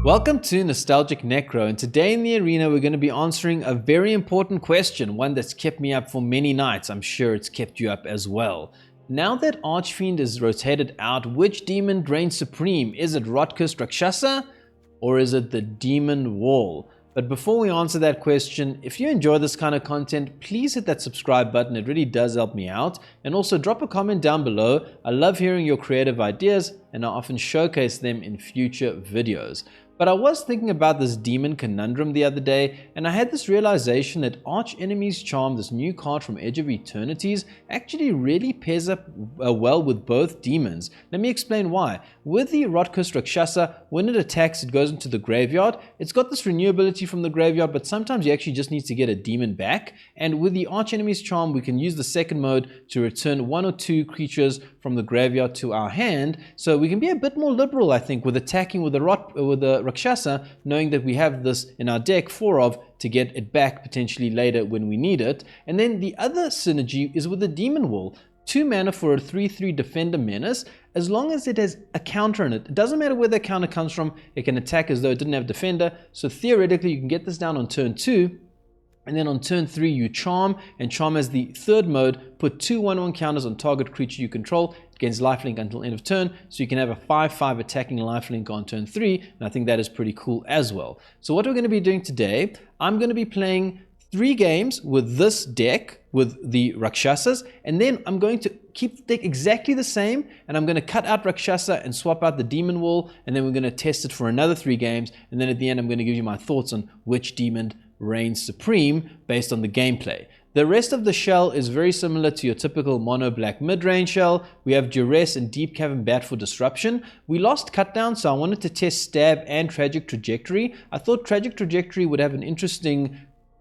Welcome to Nostalgic Necro, and today in the arena we're going to be answering a very important question, one that's kept me up for many nights. I'm sure it's kept you up as well. Now that Archfiend is rotated out, which demon reigns supreme? Is it Rot-Curse Rakshasa or is it the Demon Wall? But before we answer that question, if you enjoy this kind of content, please hit that subscribe button. It really does help me out. And also drop a comment down below. I love hearing your creative ideas and I often showcase them in future videos. But I was thinking about this demon conundrum the other day, and I had this realization that Archenemy's Charm, this new card from Edge of Eternities, actually really pairs up well with both demons. Let me explain why. With the Rot-Curse Rakshasa, when it attacks, it goes into the graveyard. It's got this renewability from the graveyard, but sometimes you actually just need to get a demon back. And with the Archenemy's Charm, we can use the second mode to return one or two creatures from the graveyard to our hand. So we can be a bit more liberal, I think, with attacking with the Rakshasa, knowing that we have this in our deck, 4 of, to get it back potentially later when we need it. And then the other synergy is with the Demon Wall. 2 mana for a 3/3 Defender Menace. As long as it has a counter in it, it doesn't matter where the counter comes from, it can attack as though it didn't have Defender. So theoretically you can get this down on turn 2. And then on turn 3 you Charm, and Charm as the third mode, put 2 1/1 counters on target creature you control. It gains lifelink until end of turn, so you can have a 5/5 attacking lifelink on turn 3, and I think that is pretty cool as well. So what we're going to be doing today, I'm going to be playing 3 games with this deck, with the Rakshasas, and then I'm going to keep the deck exactly the same, and I'm going to cut out Rakshasa and swap out the Demon Wall, and then we're going to test it for another 3 games, and then at the end I'm going to give you my thoughts on which demon reigns supreme based on the gameplay. The rest of the shell is very similar to your typical mono black mid-range shell. We have Duress and Deep-Cavern Bat for disruption. We lost Cutdown, so I wanted to test Stab and Tragic Trajectory. I thought Tragic Trajectory would have an interesting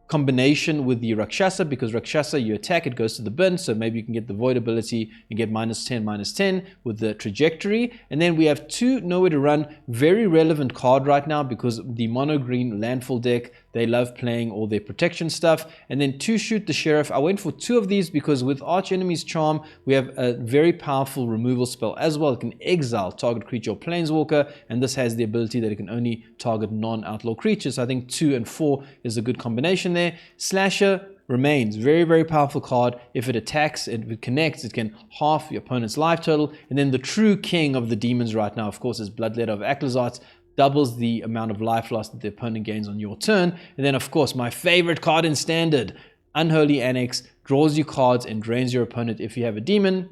combination with the Rakshasa, because Rakshasa, you attack, it goes to the bin, so maybe you can get the void ability and get -10/-10 with the trajectory. And then we have 2 Nowhere to Run, very relevant card right now because the mono green Landfall deck, they love playing all their protection stuff. And then 2 Shoot the Sheriff. I went for 2 of these because with Archenemy's Charm we have a very powerful removal spell as well. It can exile target creature or planeswalker, and this has the ability that it can only target non-outlaw creatures. So I think 2 and 4 is a good combination there. Slasher remains very powerful card. If it attacks, if it connects, it can half your opponent's life total. And then the true king of the demons right now, of course, is Bloodletter of Aclazotz. Doubles the amount of life loss that the opponent gains on your turn. And then of course my favorite card in Standard, Unholy Annex, draws you cards and drains your opponent if you have a demon.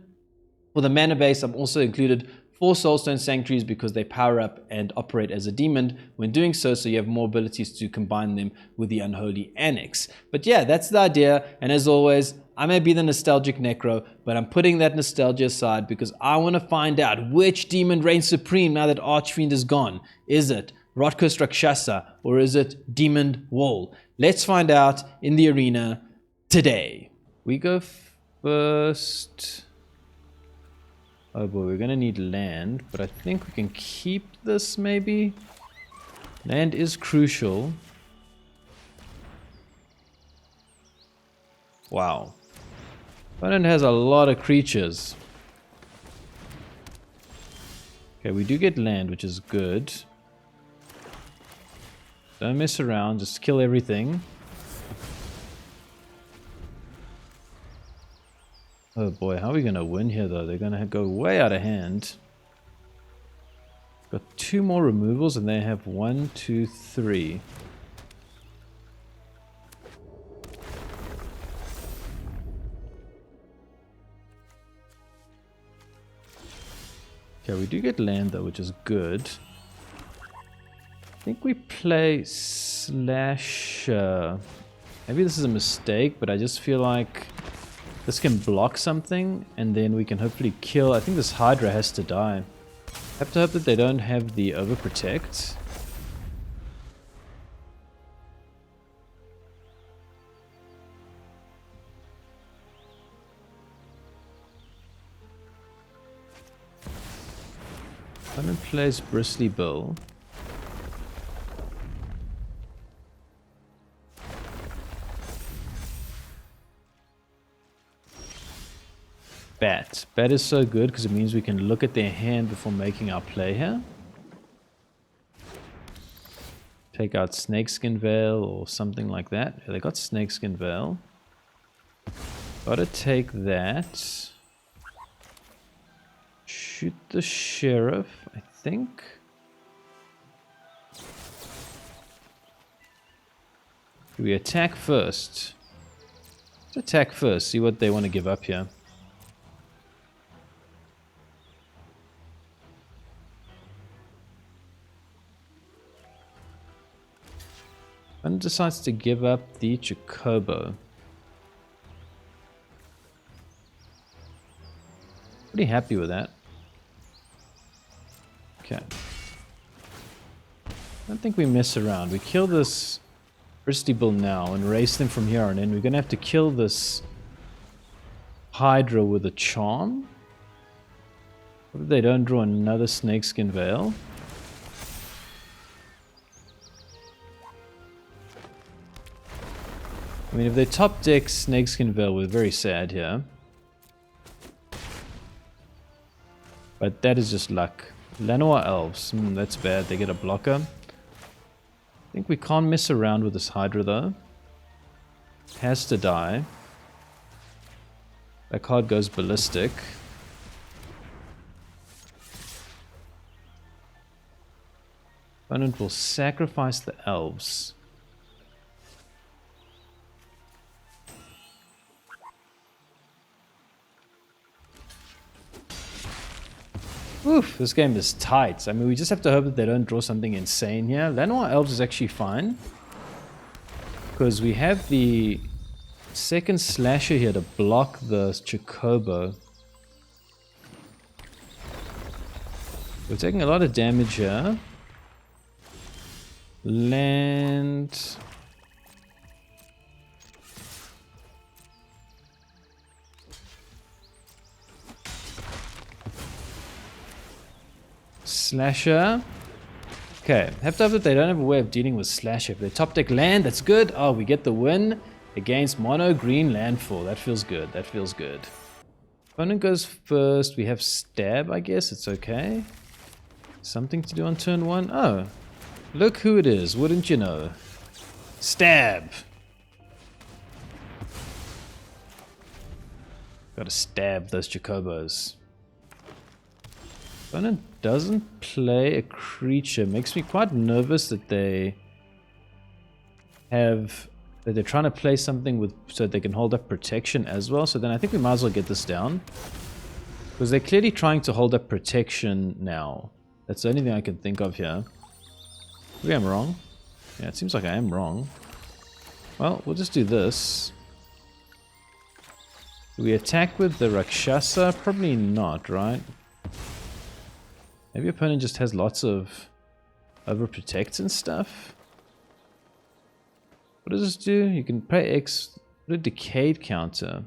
For the mana base, I've also included 4 Soulstone Sanctuaries because they power up and operate as a demon when doing so, so you have more abilities to combine them with the Unholy Annex. But yeah, that's the idea, and as always, I may be the Nostalgic Necro, but I'm putting that nostalgia aside because I want to find out which demon reigns supreme now that Archfiend is gone. Is it Rot-Curse Rakshasa or is it Demon Wall? Let's find out in the arena today. We go first. Oh boy, we're gonna need land, but I think we can keep this maybe. Land is crucial. Wow. Opponent has a lot of creatures. Okay, we do get land, which is good. Don't mess around, just kill everything. Oh boy, how are we going to win here though? They're going to go way out of hand. Got 2 more removals and they have 1, 2, 3. Okay, we do get land though, which is good. I think we play Slash. Maybe this is a mistake, but I just feel like this can block something, and then we can hopefully kill. I think this Hydra has to die. I have to hope that they don't have the Overprotect. Opponent plays Bristly Bill. Bat. Bat is so good because it means we can look at their hand before making our play here. Take out Snakeskin Veil or something like that. Yeah, they got Snakeskin Veil. Gotta take that. Shoot the sheriff, I think. Do we attack first? Let's attack first, see what they want to give up here. And decides to give up the Chocobo. Pretty happy with that. Okay. I don't think we mess around. We kill this Bristly Bull now and race them from here on in. We're going to have to kill this Hydra with a charm. What if they don't draw another Snakeskin Veil? I mean, if they top deck Snakeskin Veil, we're very sad here. But that is just luck. Lanois Elves. That's bad. They get a blocker. I think we can't mess around with this Hydra though. Has to die. That card goes ballistic. Opponent will sacrifice the Elves. Oof, this game is tight. I mean, we just have to hope that they don't draw something insane here. Lanois Elves is actually fine. Because we have the second slasher here to block the Chocobo. We're taking a lot of damage here. Land... Slasher. Okay, have to hope that they don't have a way of dealing with Slasher. If they top deck land, that's good. Oh, we get the win against mono green Landfall. That feels good. That feels good. Opponent goes first. We have Stab, I guess. It's okay. Something to do on turn 1. Oh, look who it is. Wouldn't you know? Stab. Gotta stab those Chocobos. Opponent doesn't play a creature. Makes me quite nervous that they're trying to play something with so they can hold up protection as well. So then I think we might as well get this down. Because they're clearly trying to hold up protection now. That's the only thing I can think of here. Maybe I'm wrong. Yeah, it seems like I am wrong. Well, we'll just do this. Do we attack with the Rakshasa? Probably not, right? Maybe opponent just has lots of overprotects and stuff. What does this do? You can play X, put a Decayed counter.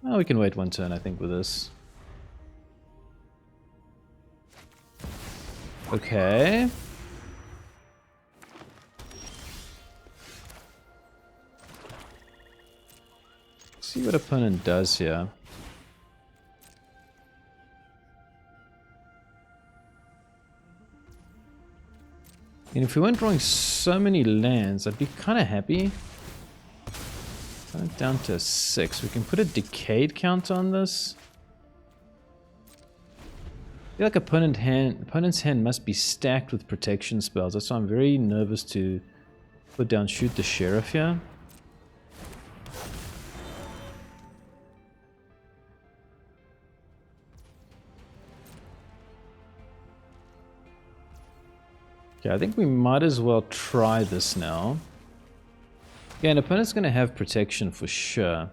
Oh, we can wait one turn, I think, with this. Okay. Let's see what opponent does here. And if we weren't drawing so many lands, I'd be kind of happy. Down to 6. We can put a Decayed counter on this. I feel like opponent's hand must be stacked with protection spells. That's why I'm very nervous to put down Shoot the Sheriff here. Okay, I think we might as well try this now. Yeah, an opponent's going to have protection for sure.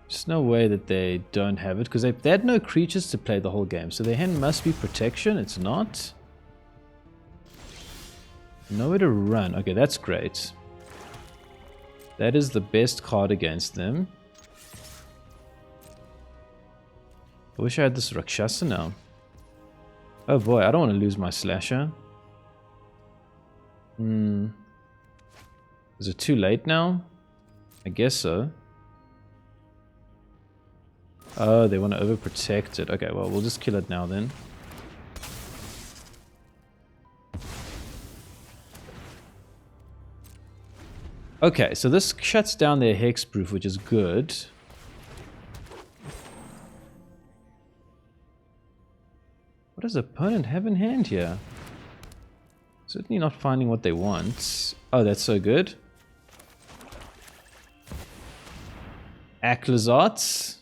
There's no way that they don't have it, because they had no creatures to play the whole game. So their hand must be protection. It's not. Nowhere to run. Okay, that's great. That is the best card against them. I wish I had this Rakshasa now. Oh boy, I don't want to lose my Slasher. Is it too late now? I guess so. Oh, they want to overprotect it. Okay, well, we'll just kill it now then. Okay, so this shuts down their hexproof, which is good. What does the opponent have in hand here? Certainly not finding what they want. Oh, that's so good. Aclazotz.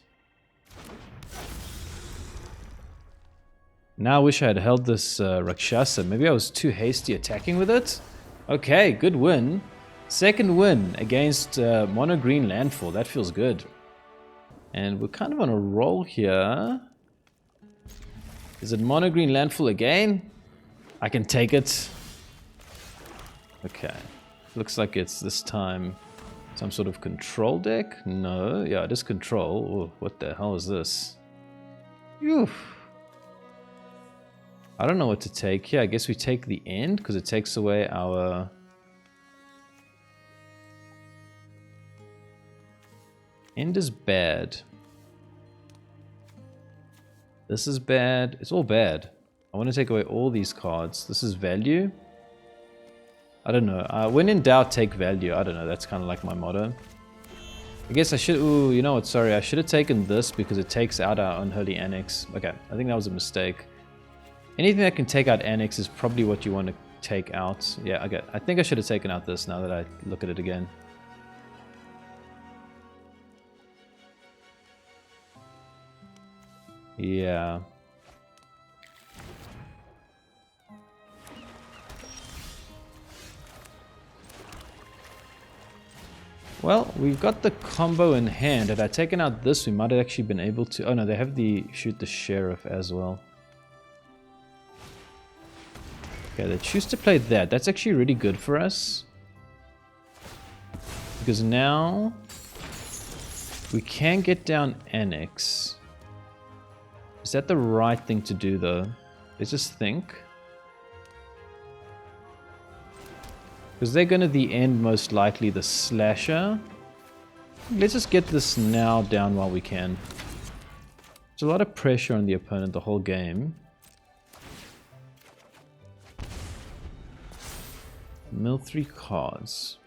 Now I wish I had held this Rakshasa. Maybe I was too hasty attacking with it. Okay, good win. Second win against mono green Landfall. That feels good. And we're kind of on a roll here. Is it mono green Landfall again? I can take it. Okay. Looks like it's this time some sort of control deck. No. Yeah, it is control. Oh, what the hell is this? Phew. I don't know what to take here. I guess we take the end because it takes away our... End is bad. This is bad. It's all bad. I want to take away all these cards. This is value. I don't know. When in doubt, take value. I don't know. That's kind of like my motto. I guess I should... Ooh, you know what? Sorry. I should have taken this because it takes out our Unholy Annex. Okay. I think that was a mistake. Anything that can take out Annex is probably what you want to take out. Yeah, okay. I think I should have taken out this now that I look at it again. Yeah. Well, we've got the combo in hand. Had I taken out this, we might have actually been able to... Oh no, they have the shoot the sheriff as well. Okay, they choose to play that. That's actually really good for us. Because now we can get down Annex. Is that the right thing to do though? Let's just think. Because they're going to the end most likely the slasher. Let's just get this now down while we can. There's a lot of pressure on the opponent the whole game. Mill 3 cards.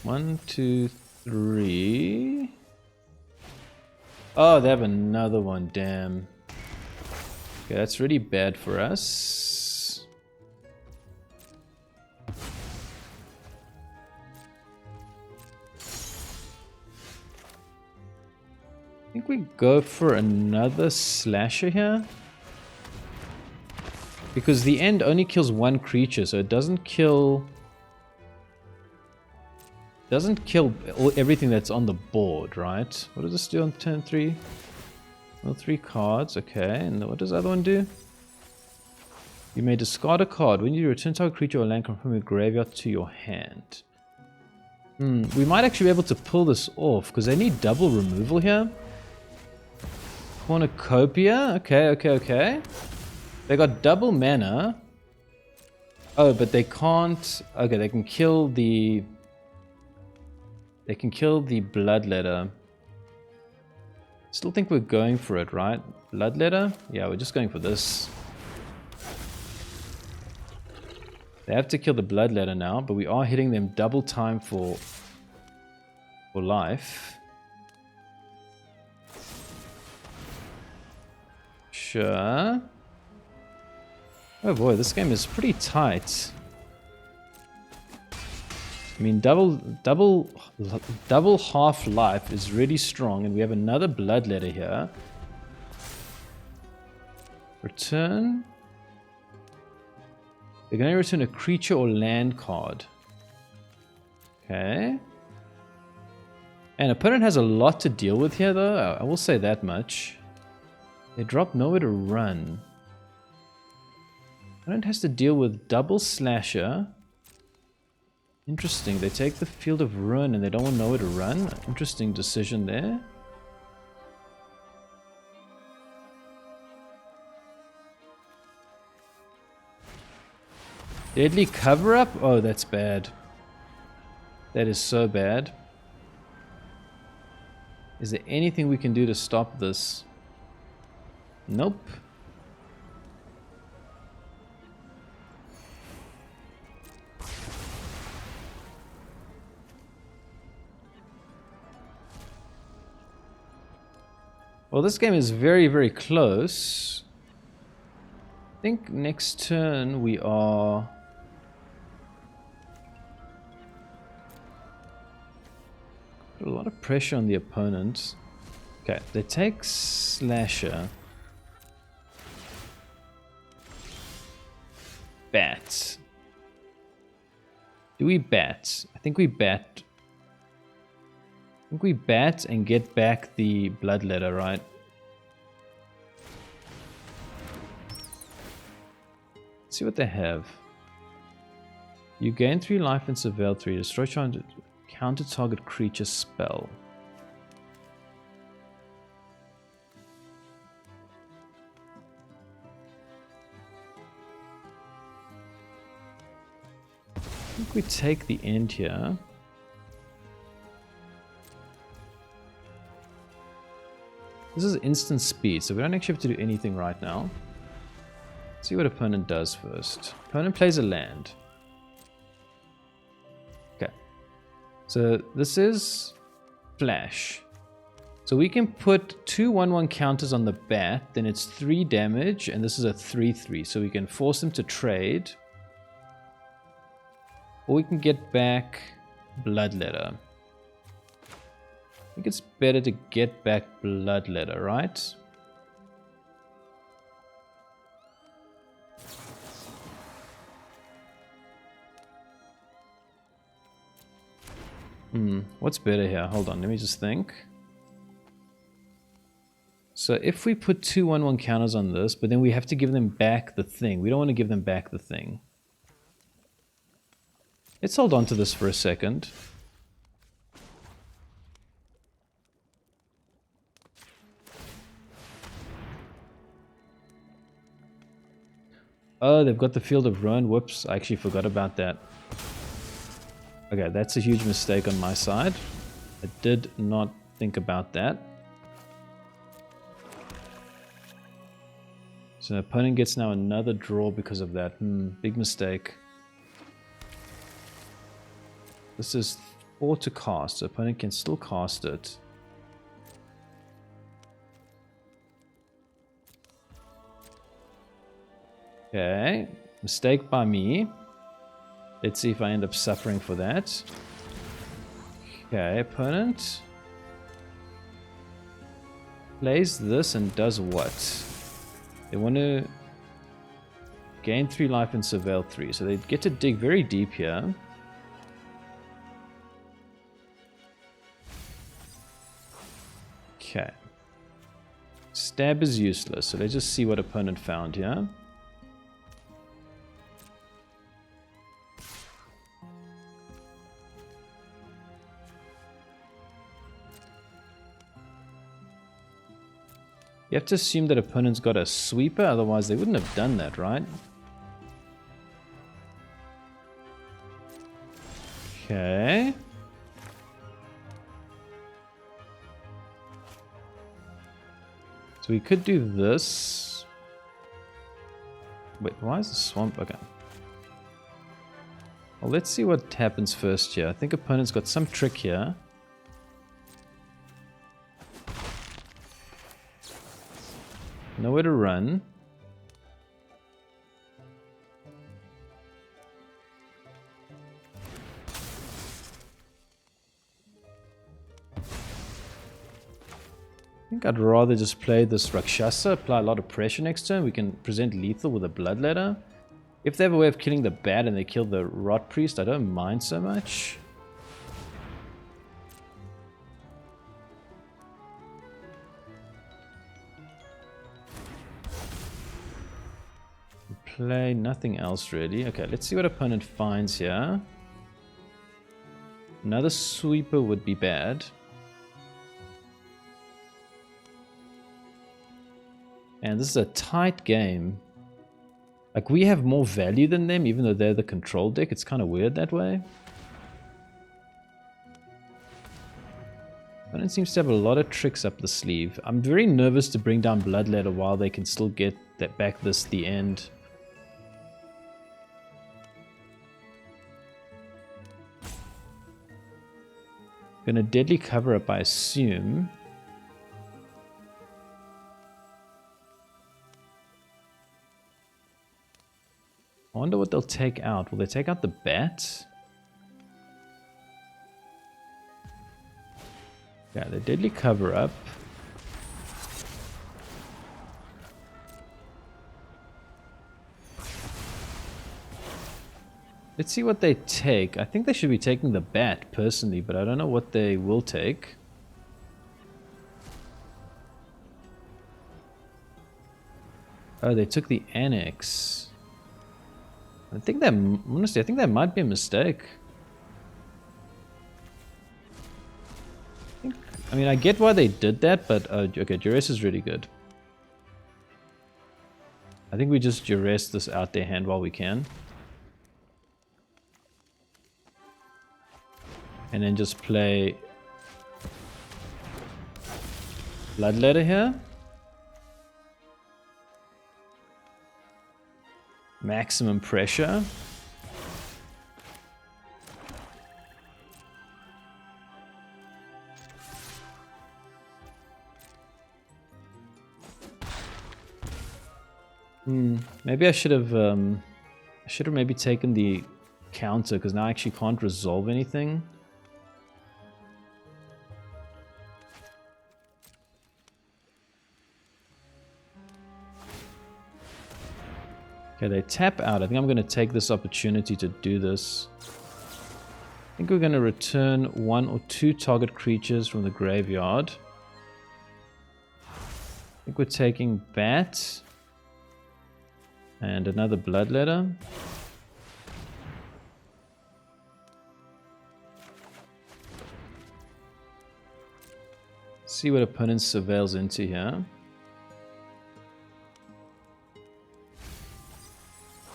1, 2, 3. Oh, they have another one, damn. Okay, that's really bad for us. I think we go for another slasher here. Because the end only kills one creature, so it doesn't kill... everything that's on the board, right? What does this do on turn 3? Well, 3 cards, okay. And what does the other one do? You may discard a card. When you return target creature or land from your graveyard to your hand. We might actually be able to pull this off, because they need double removal here. Cornucopia, okay. They got double mana. Oh, but they can't... Okay, they can kill the... They can kill the Bloodletter. Still think we're going for it, right? Bloodletter? Yeah, we're just going for this. They have to kill the Bloodletter now, but we are hitting them double time for life. Sure. Oh boy, this game is pretty tight. I mean, double half-life is really strong, and we have another Bloodletter here. Return. They're going to return a creature or land card. Okay. And opponent has a lot to deal with here, though. I will say that much. They drop nowhere to run. Opponent has to deal with double slasher. Interesting. They take the Field of Ruin and they don't want nowhere to run. Interesting decision there. Deadly Cover-Up? Oh, that's bad. That is so bad. Is there anything we can do to stop this? Nope. Well, this game is very, very close. I think next turn we are... Put a lot of pressure on the opponent. Okay, they take Slasher. Bat. Do we bat? I think we bat. I think we bat and get back the Bloodletter, right? Let's see what they have. You gain 3 life and surveil 3. Destroy counter target creature spell. I think we take the end here. This is instant speed, so we don't actually have to do anything right now. Let's see what opponent does first. Opponent plays a land. Okay. So this is flash. So we can put 2 1/1 counters on the bat, then it's 3 damage, and this is a 3/3. So we can force them to trade. Or we can get back Bloodletter. I think it's better to get back Bloodletter, right? What's better here? Hold on, let me just think. So if we put 2 1/1 counters on this, but then we have to give them back the thing. We don't want to give them back the thing. Let's hold on to this for a second. Oh, they've got the Field of Ruin. Whoops, I actually forgot about that. Okay, that's a huge mistake on my side. I did not think about that. So the opponent gets now another draw because of that. Big mistake. This is 4 to cast. The opponent can still cast it. Okay, mistake by me. Let's see if I end up suffering for that. Okay, opponent plays this and does what? They want to gain 3 life and surveil 3. So they get to dig very deep here. Okay. Stab is useless, so let's just see what opponent found here. You have to assume that opponent's got a sweeper, otherwise they wouldn't have done that, right? Okay. So we could do this. Wait, why is the swamp? Okay. Well, let's see what happens first here. I think opponent's got some trick here. Nowhere to run. I think I'd rather just play this Rakshasa, apply a lot of pressure next turn. We can present lethal with a Bloodletter. If they have a way of killing the bat and they kill the Rot Priest, I don't mind so much. Play nothing else really. Okay, let's see what opponent finds here. Another sweeper would be bad. And this is a tight game. Like, we have more value than them, even though they're the control deck. It's kind of weird that way. Opponent seems to have a lot of tricks up the sleeve. I'm very nervous to bring down Bloodletter while they can still get that back this the end. Gonna deadly cover up, I assume. I wonder what they'll take out. Will they take out the bat? Yeah, the Deadly Cover-Up. Let's see what they take. I think they should be taking the bat, personally, but I don't know what they will take. Oh, they took the Annex. Honestly, I think that might be a mistake. I mean, I get why they did that, but okay, Duress is really good. I think we just Duress this out their hand while we can. And then just play Bloodletter here. Maximum pressure. Maybe I should have maybe taken the counter, because now I actually can't resolve anything. Okay, they tap out. I think I'm going to take this opportunity to do this. I think we're going to return 1 or 2 target creatures from the graveyard. I think we're taking Bat. And another Bloodletter. See what opponent surveils into here.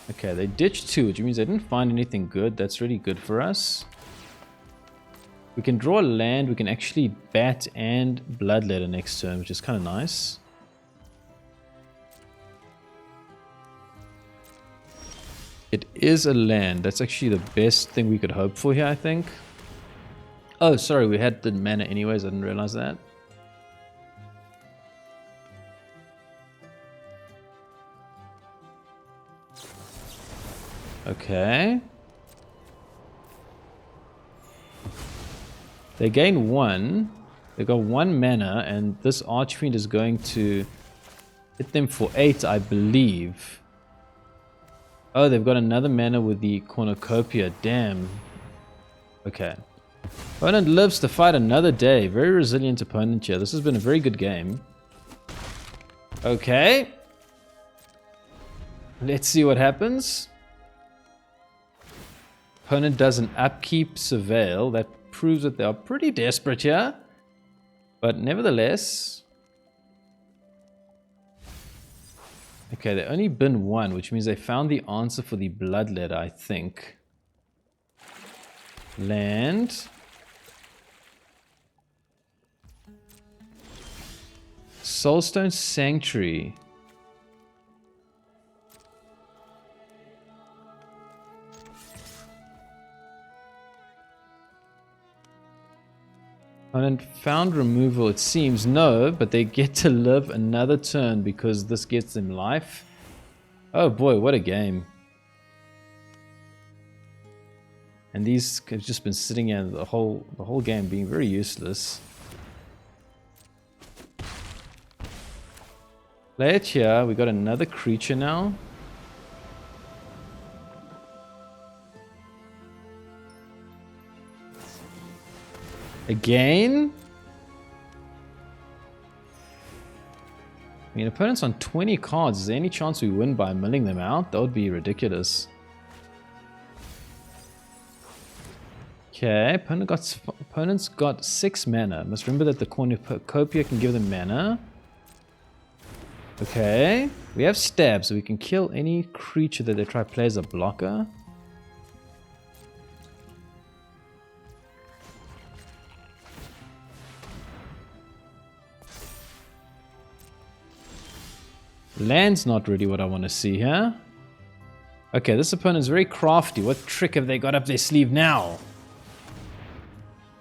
Okay, they ditched 2, which means they didn't find anything good. That's really good for us. We can draw a land. We can actually Bat and Bloodletter next turn, which is kind of nice. It is a land. That's actually the best thing we could hope for here, I think. Oh, sorry, we had the mana anyways. I didn't realize that. Okay. They gain 1. They got 1 mana, and this Archfiend is going to hit them for 8, I believe. Oh, they've got another mana with the Cornucopia. Damn. Okay. Opponent lives to fight another day. Very resilient opponent here. This has been a very good game. Okay. Let's see what happens. Opponent does an upkeep surveil. That proves that they are pretty desperate here. But nevertheless... Okay, they only bin 1, which means they found the answer for the Bloodletter, I think. Land. Soulstone Sanctuary. Opponent found removal, it seems. No, but they get to live another turn because this gets them life. Oh boy, what a game. And these have just been sitting here the whole game being very useless. Play it here. We got another creature now. Again? I mean, opponent's on 20 cards. Is there any chance we win by milling them out? That would be ridiculous. Okay, opponent's got 6 mana. Must remember that the Cornucopia can give them mana. Okay, we have stab, so we can kill any creature that they try to play as a blocker. Land's not really what I want to see here. Okay, this opponent's very crafty. What trick have they got up their sleeve now?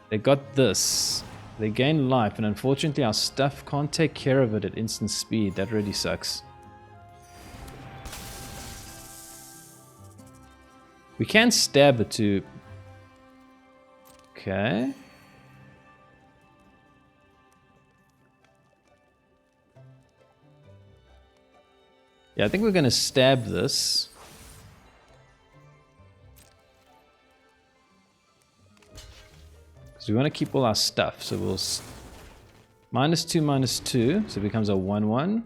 They got this. They gain life, and unfortunately our stuff can't take care of it at instant speed. That really sucks. We can stab it to... Okay. Yeah, I think we're going to stab this. Because we want to keep all our stuff. So we'll... -2, -2. So it becomes a 1/1.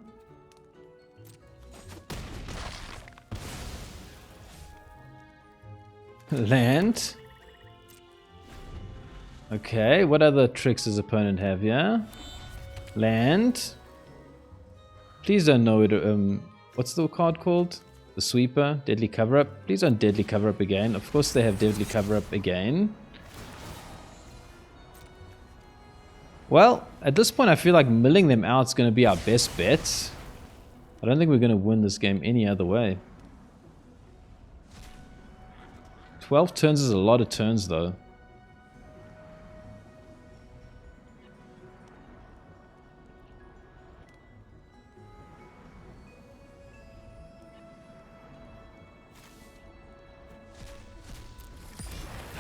Land. Okay, what other tricks does opponent have here? Land. Please don't know it. What's the card called? The Sweeper. Deadly Cover-Up. Please don't Deadly Cover-Up again. Of course they have Deadly Cover-Up again. Well, at this point I feel like milling them out is going to be our best bet. I don't think we're going to win this game any other way. 12 turns is a lot of turns though.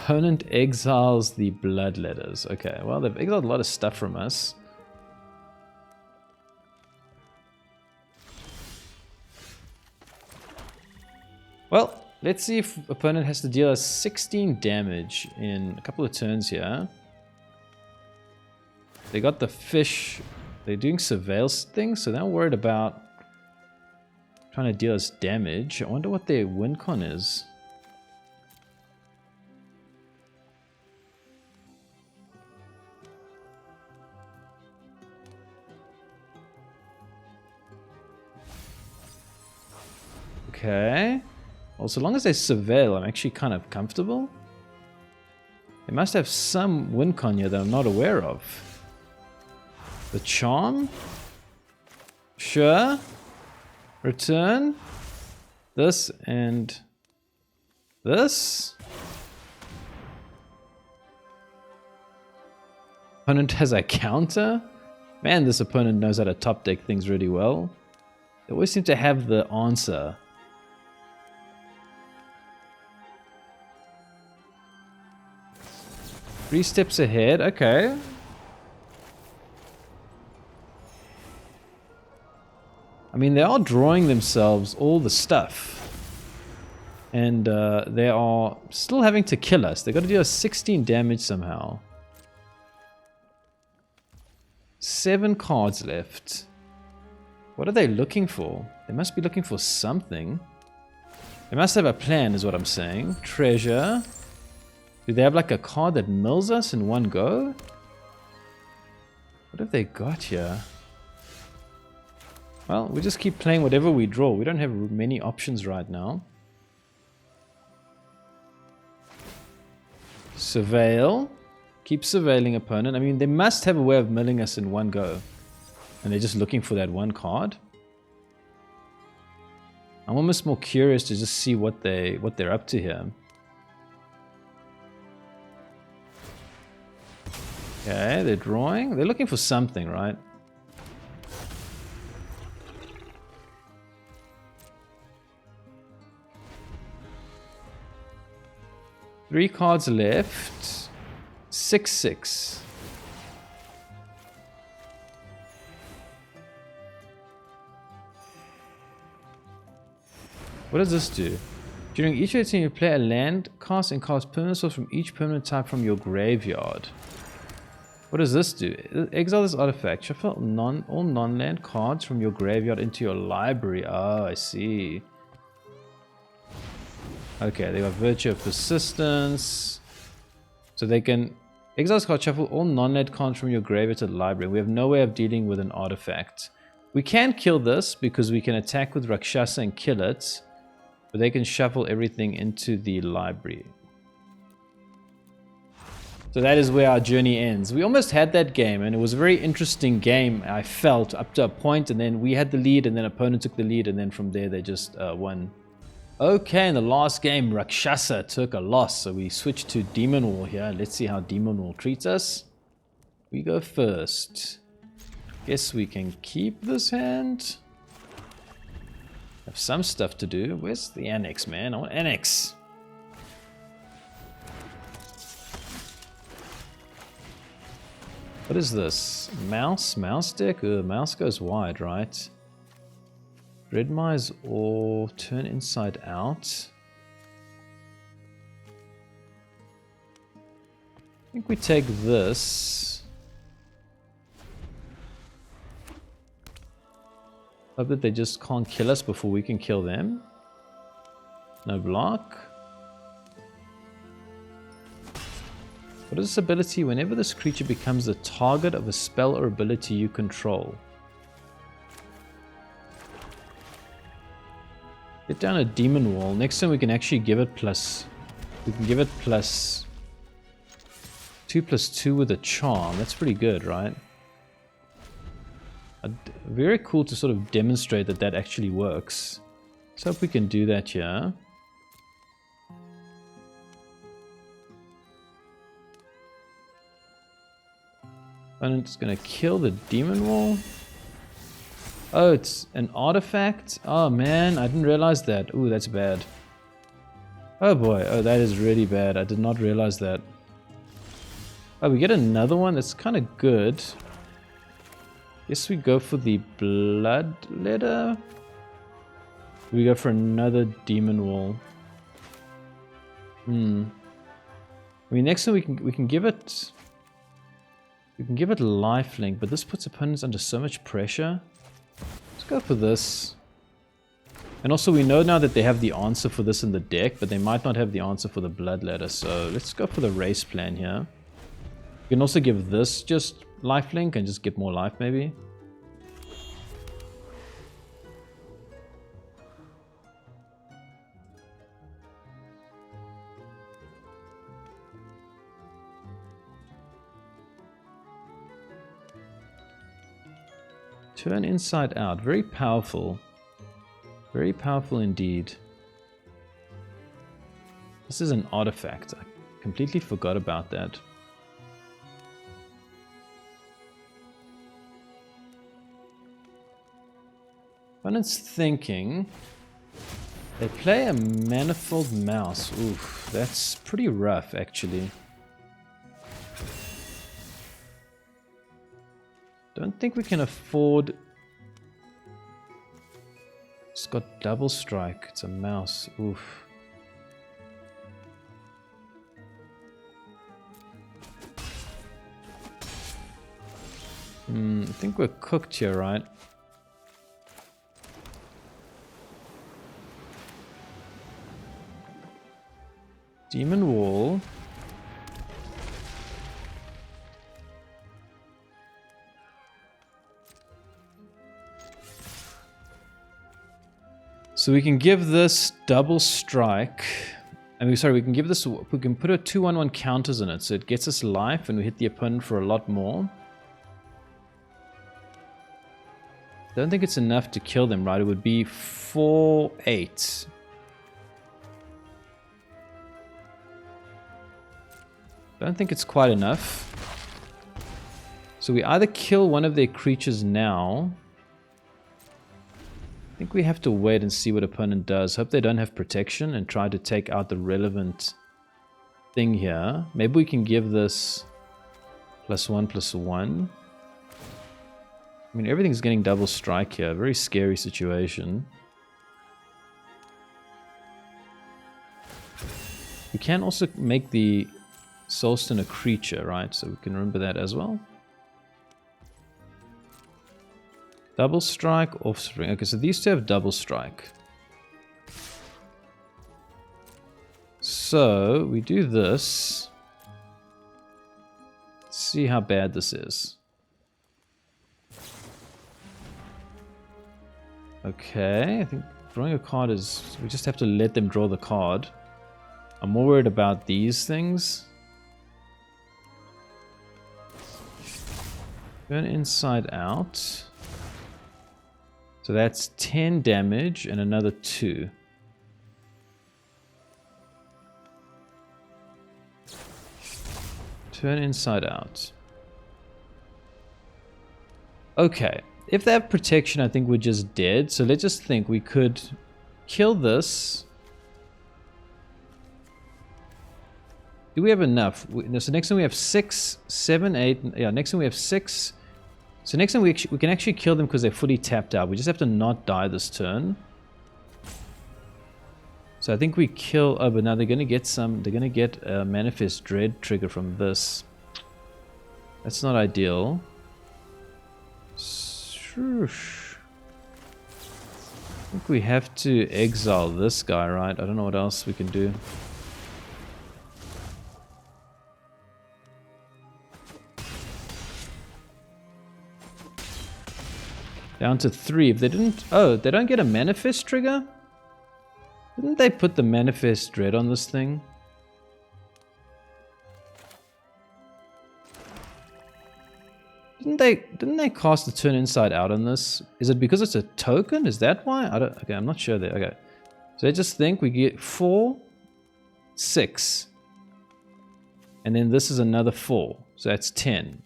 Opponent exiles the Bloodletters. Okay, well they've exiled a lot of stuff from us. Well, let's see if opponent has to deal us 16 damage in a couple of turns here. They got the fish. They're doing surveil things, so they're not worried about trying to deal us damage. I wonder what their win con is. Okay. Well, so long as they surveil, I'm actually kind of comfortable. They must have some win con here that I'm not aware of. The Charm? Sure. Return. This and this. Opponent has a counter. Man, this opponent knows how to top deck things really well. They always seem to have the answer. 3 steps ahead, okay. I mean, they are drawing themselves all the stuff. And they are still having to kill us. They got to deal 16 damage somehow. 7 cards left. What are they looking for? They must be looking for something. They must have a plan, is what I'm saying. Treasure. Do they have like a card that mills us in one go? What have they got here? Well, we just keep playing whatever we draw. We don't have many options right now. Surveil. Keep surveilling opponent. I mean, they must have a way of milling us in one go. And they're just looking for that one card. I'm almost more curious to just see what they're up to here. Okay, they're drawing. They're looking for something, right? Three cards left. 6/6. What does this do? During each turn you play a land, cast and cast permanent spells from each permanent type from your graveyard. What does this do? Exile this artifact. Shuffle all non-land cards from your graveyard into your library. Oh, I see. Okay, they got Virtue of Persistence. So they can exile this card, shuffle all non-land cards from your graveyard to the library. We have no way of dealing with an artifact. We can kill this because we can attack with Rakshasa and kill it. But they can shuffle everything into the library. So that is where our journey ends. We almost had that game, and it was a very interesting game, I felt, up to a point, and then we had the lead, and then opponent took the lead, and then from there they just won. Okay, in the last game, Rakshasa took a loss, so we switched to Demon Wall here. Let's see how Demon Wall treats us. We go first. Guess we can keep this hand. Have some stuff to do. Where's the Annex, man? I want Annex. What is this? Mouse? Mouse deck? Mouse goes wide, right? Red Mice or turn inside out. I think we take this. Hope that they just can't kill us before we can kill them. No block. What is this ability? Whenever this creature becomes the target of a spell or ability you control. Get down a Demon Wall. Next time we can actually give it plus... We can give it plus... 2/2 with a charm. That's pretty good, right? Very cool to sort of demonstrate that that actually works. Let's hope we can do that here. And it's going to kill the Demon Wall. Oh, it's an artifact? Oh man, I didn't realize that. Ooh, that's bad. Oh boy, oh that is really bad. I did not realize that. Oh, we get another one? That's kind of good. Guess we go for the Bloodletter. We go for another Demon Wall. I mean, next time we can give it... We can give it lifelink, but this puts opponents under so much pressure. Let's go for this. And also we know now that they have the answer for this in the deck, but they might not have the answer for the Bloodletter, so let's go for the race plan here. You can also give this just lifelink and just get more life maybe. Turn inside out. Very powerful. Very powerful indeed. This is an artifact. I completely forgot about that. Opponent's thinking. They play a Manifold Mouse. Oof, that's pretty rough actually. Don't think we can afford... It's got double strike. It's a mouse. Oof. I think we're cooked here, right? Demon Wall. So we can give this double strike. We can give this, we can put a 2/1/1 counters in it, so it gets us life and we hit the opponent for a lot more. Don't think it's enough to kill them, right? It would be 4/8. Don't think it's quite enough. So we either kill one of their creatures now. I think we have to wait and see what opponent does. Hope they don't have protection and try to take out the relevant thing here. Maybe we can give this +1/+1. I mean, everything's getting double strike here. Very scary situation. We can also make the Soulstone a creature, right? So we can remember that as well. Double strike, offspring. Okay, so these two have double strike. So we do this. Let's see how bad this is. Okay, I think drawing a card is... We just have to let them draw the card. I'm more worried about these things. Turn inside out. So that's 10 damage and another 2. Turn inside out. Okay. If they have protection, I think we're just dead. So let's just think we could kill this. Do we have enough? So next time we have 6, 7, 8. Yeah, next time we have 6. So next time we can actually kill them because they're fully tapped out. We just have to not die this turn. So I think we kill... Oh, but now they're going to get some... They're going to get a Manifest Dread trigger from this. That's not ideal. Swoosh. I think we have to exile this guy, right? I don't know what else we can do. Down to 3. If they didn't... Oh, they don't get a Manifest trigger? Didn't they put the Manifest Dread on this thing? Didn't they cast the turn inside out on this? Is it because it's a token? Is that why? I don't... Okay, I'm not sure there. Okay. So I just think we get 4, 6. And then this is another 4. So that's 10.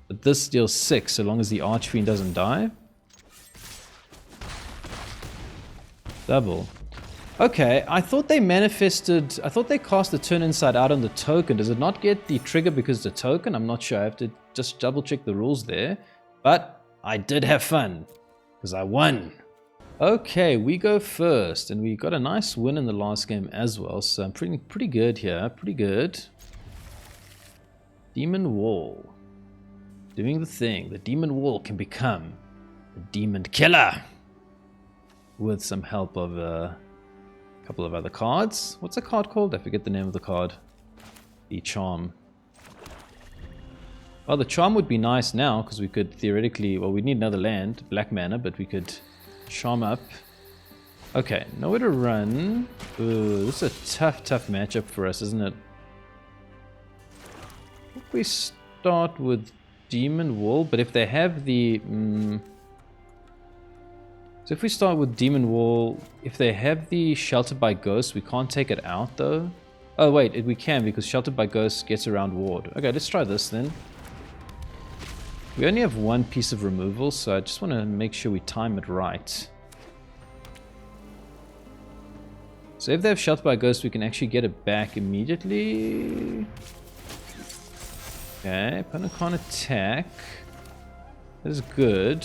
But this deals 6 so long as the Archfiend doesn't die. Double. Okay, I thought they manifested... I thought they cast the turn inside out on the token. Does it not get the trigger because it's a token? I'm not sure. I have to just double check the rules there. But I did have fun. Because I won. Okay, we go first. And we got a nice win in the last game as well. So I'm pretty good here. Pretty good. Demon Wall. Doing the thing. The Demon Wall can become a Demon Killer. With some help of a couple of other cards. What's the card called? I forget the name of the card. The Charm. Well, the Charm would be nice now because we could theoretically... Well, we need another land, black mana, but we could Charm up. Okay, nowhere to run. Ooh, this is a tough matchup for us, isn't it? If we start with Demon Wall, but if they have the... So if we start with Demon Wall, if they have the Sheltered by Ghosts, we can't take it out though. Oh wait, we can because Sheltered by Ghosts gets around Ward. Okay, let's try this then. We only have one piece of removal, so I just want to make sure we time it right. So if they have Sheltered by Ghosts, we can actually get it back immediately. Okay, opponent can't attack. That is good.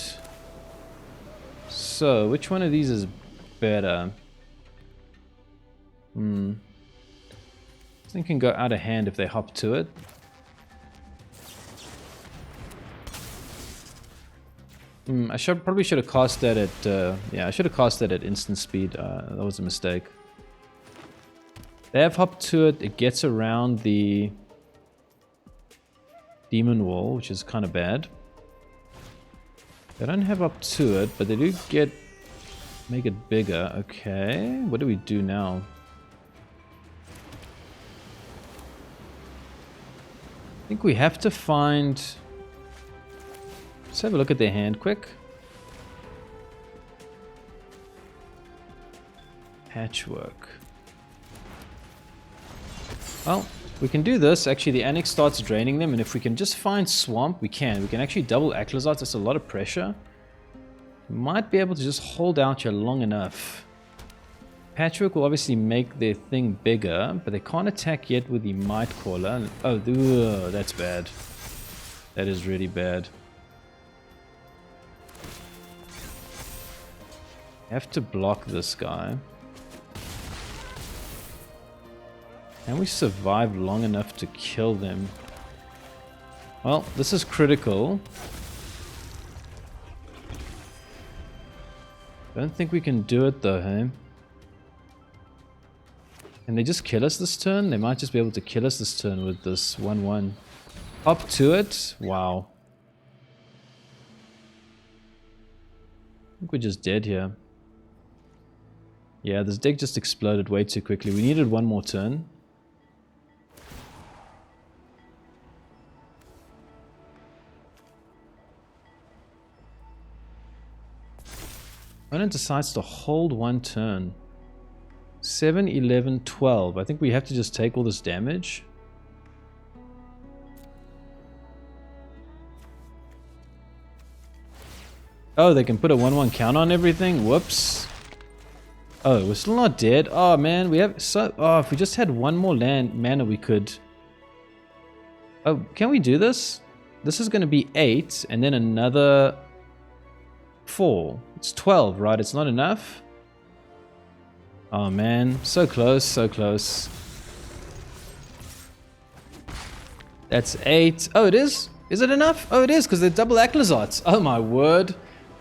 So, which one of these is better? This thing can go out of hand if they hop to it. I probably should have cast that at... yeah, I should have cast that at instant speed. That was a mistake. They have hop to it. It gets around the Demon Wall, which is kind of bad. They don't have up to it, but they do get... Make it bigger. Okay, what do we do now? I think we have to find... Let's have a look at their hand quick. Patchwork. Well, we can do this. Actually, the Annex starts draining them, and if we can just find Swamp, we can. We can actually double Aclazotz. That's a lot of pressure. We might be able to just hold out here long enough. Patchwork will obviously make their thing bigger, but they can't attack yet with the Might Caller. Oh, that's bad. That is really bad. Have to block this guy. Can we survive long enough to kill them? Well, this is critical. Don't think we can do it though, hey? Can they just kill us this turn? They might just be able to kill us this turn with this 1-1. Up to it? Wow. I think we're just dead here. Yeah, this deck just exploded way too quickly. We needed one more turn. Opponent decides to hold one turn. 7, 11, 12. I think we have to just take all this damage. Oh, they can put a 1-1 count on everything? Whoops. Oh, we're still not dead. Oh man, we have so. Oh, if we just had one more land mana, we could. Oh, can we do this? This is going to be 8, and then another 4. It's 12, right? It's not enough. Oh man, so close, so close. That's 8. Oh, it is? Is it enough? Oh, it is, because they're double Aclazotz. Oh my word.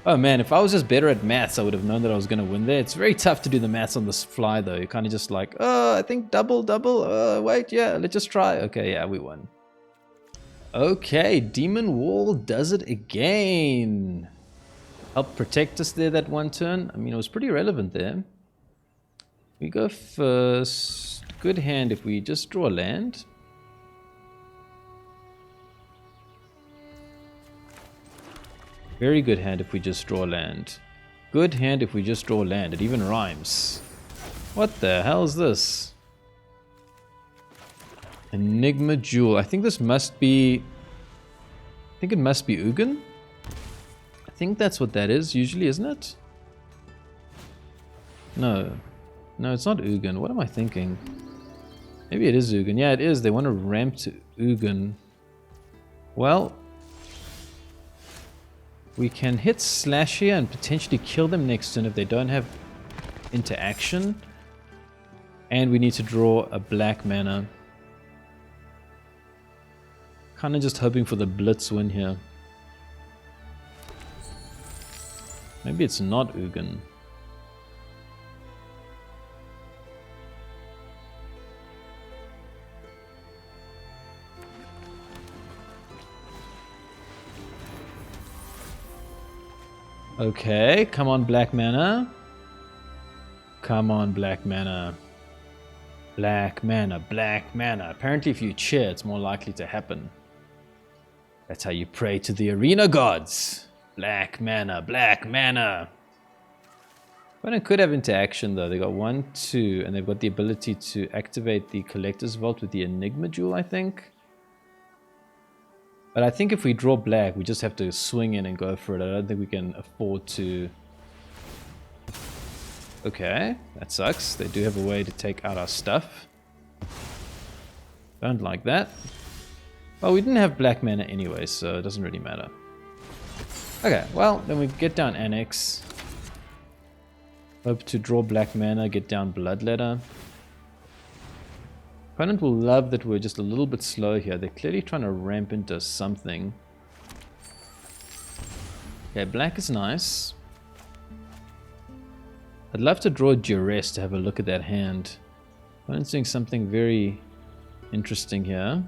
Oh man, if I was just better at maths, I would have known that I was going to win there. It's very tough to do the maths on this fly, though. You're kind of just like, oh, I think double. Wait, yeah, let's just try. Okay, yeah, we won. Okay, Demon Wall does it again. Help protect us there that one turn. I mean, it was pretty relevant there. We go first. Good hand if we just draw a land. Very good hand if we just draw land. Good hand if we just draw land. It even rhymes. What the hell is this? Enigma Jewel. I think this must be... I think it must be Ugin. I think that's what that is usually, isn't it? No. No, it's not Ugin. What am I thinking? Maybe it is Ugin. Yeah, it is. They want to ramp to Ugin. Well... we can hit Slash here and potentially kill them next turn if they don't have interaction. And we need to draw a black mana. Kind of just hoping for the Blitz win here. Maybe it's not Ugin. Okay, come on black mana. Come on black mana. Black mana, black mana. Apparently if you cheer, it's more likely to happen. That's how you pray to the arena gods. Black mana, black mana. Opponent could have interaction though. They got 1, 2, and they've got the ability to activate the Collector's Vault with the Enigma Jewel, I think. But I think if we draw black, we just have to swing in and go for it. I don't think we can afford to... Okay, that sucks. They do have a way to take out our stuff. Don't like that. Well, we didn't have black mana anyway, so it doesn't really matter. Okay, well, then we get down Annex. Hope to draw black mana, get down Bloodletter. Opponent will love that we're just a little bit slow here. They're clearly trying to ramp into something. Okay, black is nice. I'd love to draw Duress to have a look at that hand. Opponent's doing something very interesting here.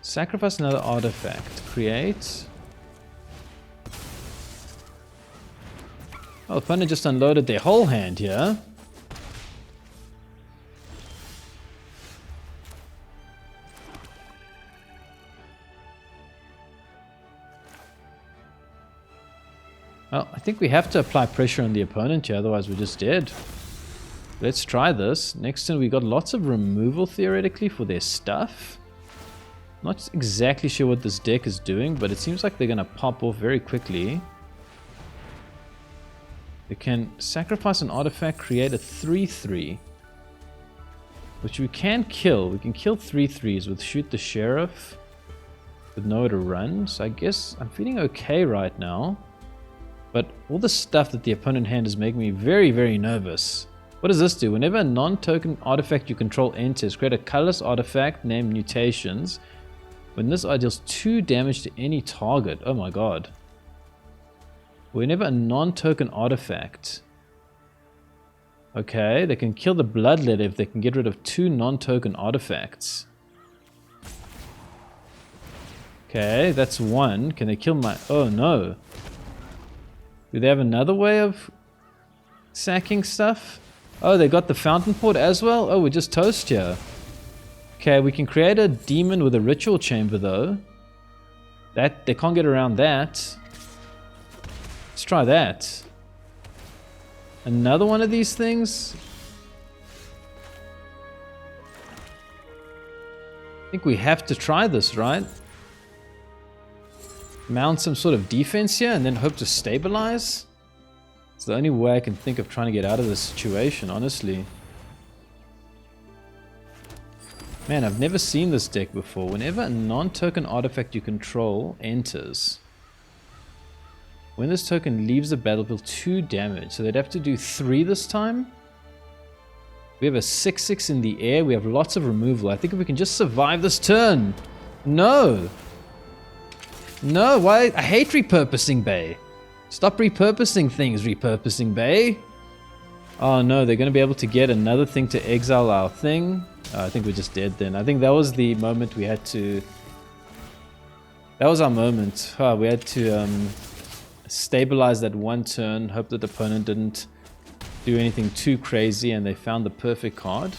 Sacrifice another artifact. Create. Oh, opponent just unloaded their whole hand here. Well, I think we have to apply pressure on the opponent here, otherwise we're just dead. Let's try this. Next turn we got lots of removal theoretically for their stuff. Not exactly sure what this deck is doing, but it seems like they're going to pop off very quickly. We can sacrifice an artifact, create a 3/3. Which we can kill. We can kill 3/3s with Shoot the Sheriff. With nowhere to run. So I guess I'm feeling okay right now. But all the stuff that the opponent hand is making me very, very nervous. What does this do? Whenever a non-token artifact you control enters, create a colorless artifact named Mutations. When this deals 2 damage to any target. Oh my god. Whenever a non-token artifact. Okay, they can kill the Bloodletter if they can get rid of 2 non-token artifacts. Okay, that's 1. Can they kill my... Oh no. Do they have another way of sacking stuff? Oh, they got the Fountain Port as well? Oh, we're just toast here. Okay, we can create a demon with a ritual chamber though. That they can't get around that. Let's try that. Another one of these things. think we have to try this, right? Mount some sort of defense here and then hope to stabilize. It's the only way I can think of trying to get out of this situation, honestly. Man, I've never seen this deck before. Whenever a non-token artifact you control enters, when this token leaves the battlefield, 2 damage. So they'd have to do 3 this time. We have a 6/6 in the air. We have lots of removal. I think if we can just survive this turn. No! No, why? I hate repurposing Bay. Stop repurposing things, repurposing Bay. Oh no, they're going to be able to get another thing to exile our thing. I think we're just dead then. I think that was the moment we had to... That was our moment. We had to stabilize that one turn, hope that the opponent didn't do anything too crazy, and they found the perfect card.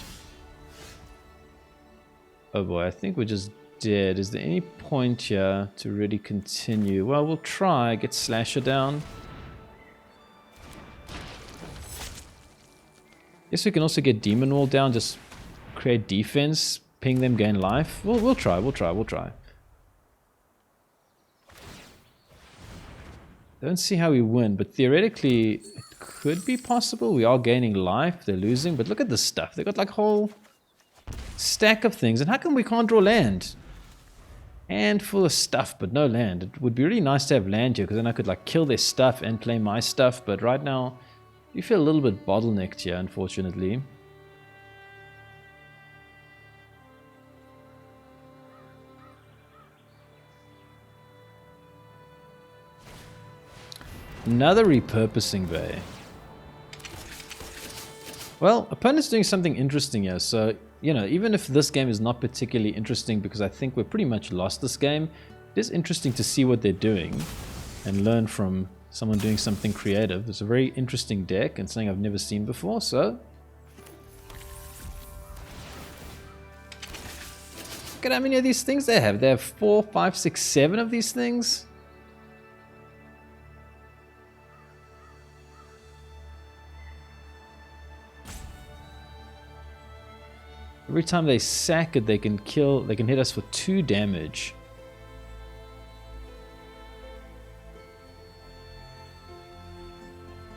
Oh boy, I think we're just dead. Is there any point here to really continue? Well, we'll try, get Slasher down. Guess we can also get Demon Wall down, just create defense, ping them, gain life. We'll try. Don't see how we win, but theoretically it could be possible. We are gaining life, they're losing, but look at this stuff. They got like a whole stack of things, and how come we can't draw land? And full of stuff, but no land. It would be really nice to have land here, because then I could like kill their stuff and play my stuff, but right now you feel a little bit bottlenecked here, unfortunately. Another repurposing bay. Well, opponent's doing something interesting here, so, you know, even if this game is not particularly interesting, because I think we're pretty much lost this game, it is interesting to see what they're doing and learn from someone doing something creative. It's a very interesting deck and something I've never seen before, so... Look at how many of these things they have. They have 4, 5, 6, 7 of these things. Every time they sack it, they can hit us for 2 damage.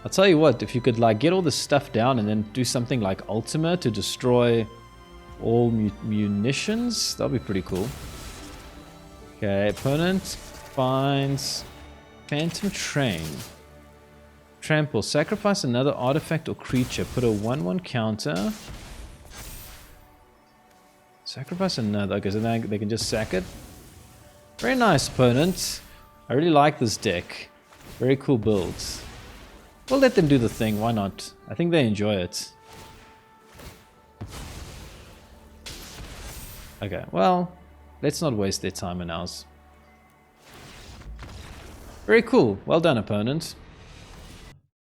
I'll tell you what, if you could like get all this stuff down and then do something like Ultima to destroy all munitions, that'll be pretty cool. Okay, opponent finds Phantom Train. Trample, sacrifice another artifact or creature, put a 1/1 counter. Sacrifice another. Okay, so now they can just sack it. Very nice, opponent. I really like this deck. Very cool builds. We'll let them do the thing, why not? I think they enjoy it. Okay, well, let's not waste their time and ours. Very cool. Well done, opponent.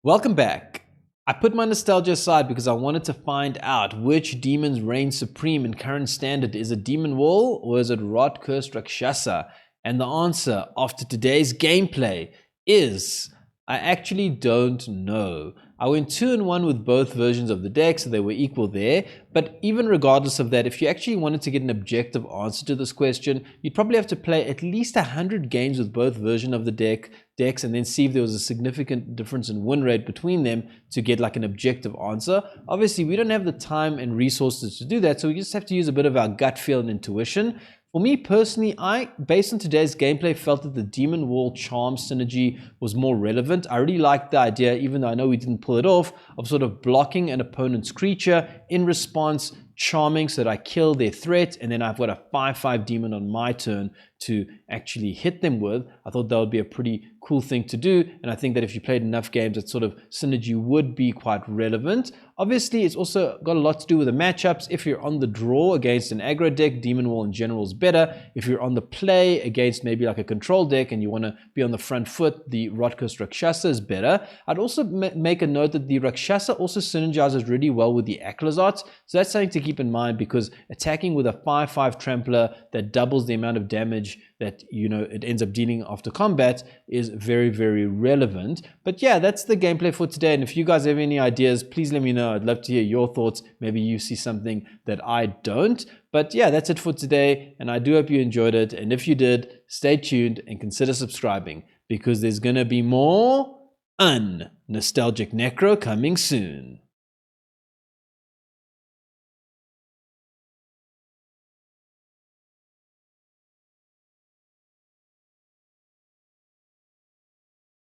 Welcome back. I put my nostalgia aside because I wanted to find out which demons reign supreme in current standard. Is it Demon Wall or is it Rot-Curse Rakshasa? And the answer after today's gameplay is I actually don't know. I went 2-1 with both versions of the deck, so they were equal there. But even regardless of that, if you actually wanted to get an objective answer to this question, you'd probably have to play at least 100 games with both versions of the decks and then see if there was a significant difference in win rate between them to get like an objective answer. Obviously, we don't have the time and resources to do that, so we just have to use a bit of our gut feel and intuition. For me personally, based on today's gameplay, felt that the Demon Wall Charm synergy was more relevant. I really liked the idea, even though I know we didn't pull it off, of sort of blocking an opponent's creature, in response charming so that I kill their threat, and then I've got a 5/5 demon on my turn to actually hit them with. I thought that would be a pretty cool thing to do, and I think that if you played enough games, that sort of synergy would be quite relevant. Obviously, it's also got a lot to do with the matchups. If you're on the draw against an aggro deck, Demon Wall in general is better. If you're on the play against maybe like a control deck and you want to be on the front foot, the Rot-Curse Rakshasa is better. I'd also make a note that the Rakshasa also synergizes really well with the Aclazotz, so that's something to keep in mind, because attacking with a 5/5 trampler that doubles the amount of damage damage that, you know, it ends up dealing after combat is very, very relevant. But yeah, that's the gameplay for today. And if you guys have any ideas, please let me know. I'd love to hear your thoughts. Maybe you see something that I don't. But yeah, that's it for today. And I do hope you enjoyed it. And if you did, stay tuned and consider subscribing, because there's going to be more nostalgic necro coming soon.